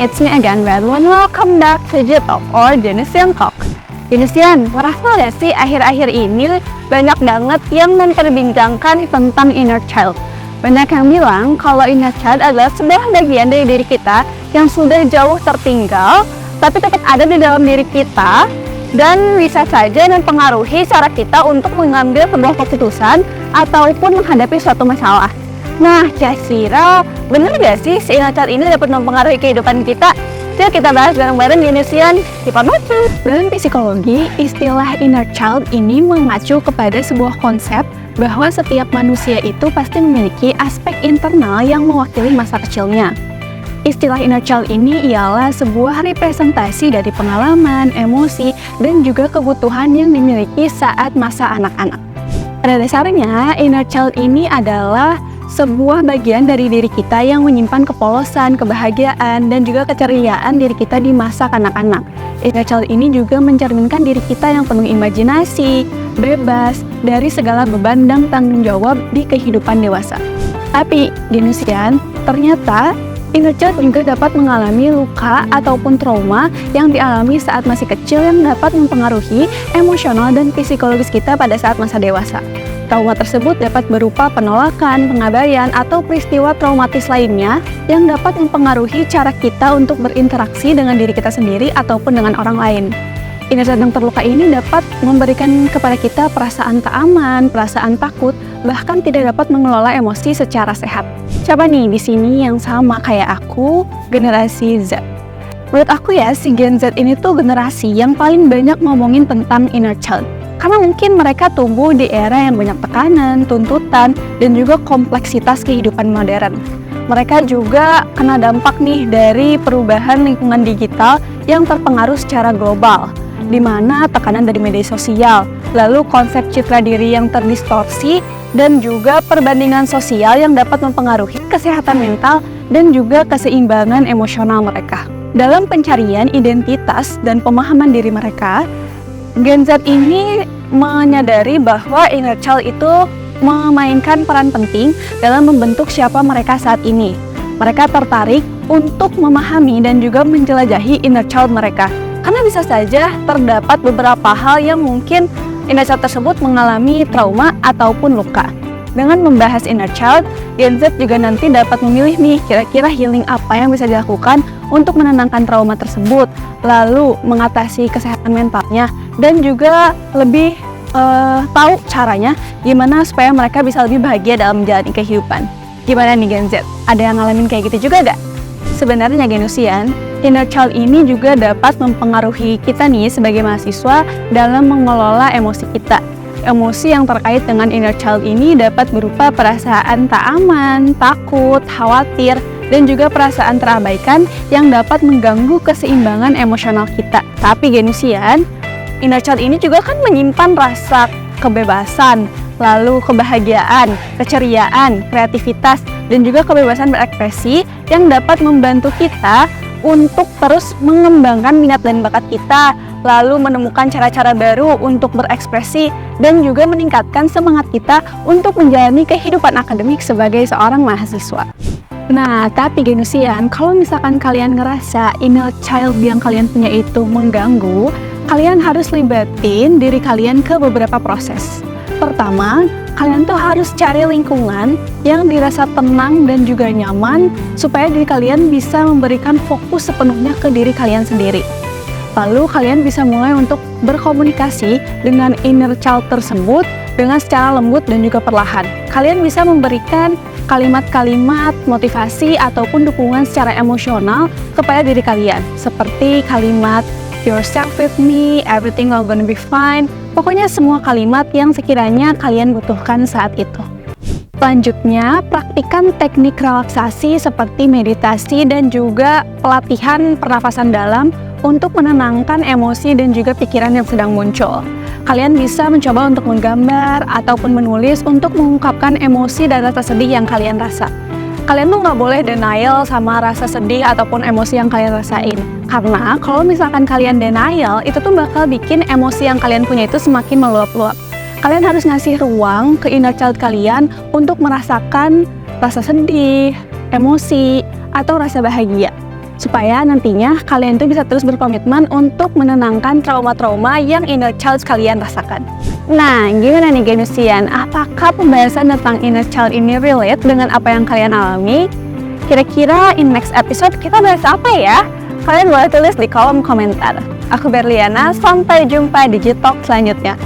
it's me again, Redwan. Welcome back to J-Talk or Genesian Talk. Genesian, merasa gak sih akhir-akhir ini banyak banget yang memperbincangkan tentang inner child. Banyak yang bilang kalau inner child adalah sebuah bagian dari diri kita yang sudah jauh tertinggal, tapi tetap ada di dalam diri kita dan bisa saja mempengaruhi cara kita untuk mengambil sebuah keputusan ataupun menghadapi suatu masalah. Nah, kira-kira bener gak sih si inner child ini dapat mempengaruhi kehidupan kita? Yuk kita bahas bareng-bareng di Genesian di Panwatu. Dalam psikologi, istilah inner child ini mengacu kepada sebuah konsep bahwa setiap manusia itu pasti memiliki aspek internal yang mewakili masa kecilnya. Istilah inner child ini ialah sebuah representasi dari pengalaman, emosi, dan juga kebutuhan yang dimiliki saat masa anak-anak. Pada dasarnya, inner child ini adalah sebuah bagian dari diri kita yang menyimpan kepolosan, kebahagiaan, dan juga keceriaan diri kita di masa kanak-kanak. Inner child ini juga mencerminkan diri kita yang penuh imajinasi, bebas dari segala beban dan tanggung jawab di kehidupan dewasa. Tapi, Genesian, ternyata inner child juga dapat mengalami luka ataupun trauma yang dialami saat masih kecil yang dapat mempengaruhi emosional dan psikologis kita pada saat masa dewasa. Trauma tersebut dapat berupa penolakan, pengabaian, atau peristiwa traumatis lainnya yang dapat mempengaruhi cara kita untuk berinteraksi dengan diri kita sendiri ataupun dengan orang lain. Inner child yang terluka ini dapat memberikan kepada kita perasaan tak aman, perasaan takut, bahkan tidak dapat mengelola emosi secara sehat. Siapa nih di sini yang sama kayak aku, generasi Z? Menurut aku ya, si Gen Z ini tuh generasi yang paling banyak ngomongin tentang inner child. Karena mungkin mereka tumbuh di era yang banyak tekanan, tuntutan, dan juga kompleksitas kehidupan modern. Mereka juga kena dampak nih dari perubahan lingkungan digital yang terpengaruh secara global, di mana tekanan dari media sosial, lalu konsep citra diri yang terdistorsi, dan juga perbandingan sosial yang dapat mempengaruhi kesehatan mental dan juga keseimbangan emosional mereka. Dalam pencarian identitas dan pemahaman diri mereka, Gen Z ini menyadari bahwa inner child itu memainkan peran penting dalam membentuk siapa mereka saat ini. Mereka tertarik untuk memahami dan juga menjelajahi inner child mereka. Karena bisa saja terdapat beberapa hal yang mungkin inner child tersebut mengalami trauma ataupun luka. Dengan membahas inner child, Gen Z juga nanti dapat memilih nih kira-kira healing apa yang bisa dilakukan untuk menenangkan trauma tersebut, lalu mengatasi kesehatan mentalnya, dan juga lebih tahu caranya gimana supaya mereka bisa lebih bahagia dalam menjalani kehidupan. Gimana nih Gen Z? Ada yang ngalamin kayak gitu juga gak? Sebenarnya Genesian, inner child ini juga dapat mempengaruhi kita nih sebagai mahasiswa dalam mengelola emosi kita. Emosi yang terkait dengan inner child ini dapat berupa perasaan tak aman, takut, khawatir, dan juga perasaan terabaikan yang dapat mengganggu keseimbangan emosional kita. Tapi Genesian, inner child ini juga kan menyimpan rasa kebebasan, lalu kebahagiaan, keceriaan, kreativitas, dan juga kebebasan berekspresi yang dapat membantu kita untuk terus mengembangkan minat dan bakat kita, lalu menemukan cara-cara baru untuk berekspresi, dan juga meningkatkan semangat kita untuk menjalani kehidupan akademik sebagai seorang mahasiswa. Nah, tapi Genesian, kalau misalkan kalian ngerasa inner child yang kalian punya itu mengganggu, kalian harus libatin diri kalian ke beberapa proses. Pertama, kalian tuh harus cari lingkungan yang dirasa tenang dan juga nyaman supaya diri kalian bisa memberikan fokus sepenuhnya ke diri kalian sendiri. Lalu kalian bisa mulai untuk berkomunikasi dengan inner child tersebut dengan secara lembut dan juga perlahan. Kalian bisa memberikan kalimat-kalimat motivasi ataupun dukungan secara emosional kepada diri kalian, seperti kalimat "Yourself with me, everything will gonna be fine." Pokoknya semua kalimat yang sekiranya kalian butuhkan saat itu. Selanjutnya, praktikan teknik relaksasi seperti meditasi dan juga pelatihan pernafasan dalam untuk menenangkan emosi dan juga pikiran yang sedang muncul. Kalian bisa mencoba untuk menggambar ataupun menulis untuk mengungkapkan emosi dan rasa sedih yang kalian rasa. Kalian tuh nggak boleh denial sama rasa sedih ataupun emosi yang kalian rasain. Karena kalau misalkan kalian denial, itu tuh bakal bikin emosi yang kalian punya itu semakin meluap-luap. Kalian harus ngasih ruang ke inner child kalian untuk merasakan rasa sedih, emosi, atau rasa bahagia. supaya nantinya kalian tuh bisa terus berkomitmen untuk menenangkan trauma-trauma yang inner child kalian rasakan. Nah, gimana nih Genusian? Apakah pembahasan tentang inner child ini relate dengan apa yang kalian alami? Kira-kira in next episode kita bahas apa ya? Kalian boleh tulis di kolom komentar. Aku Berliana, sampai jumpa di Jitalk selanjutnya.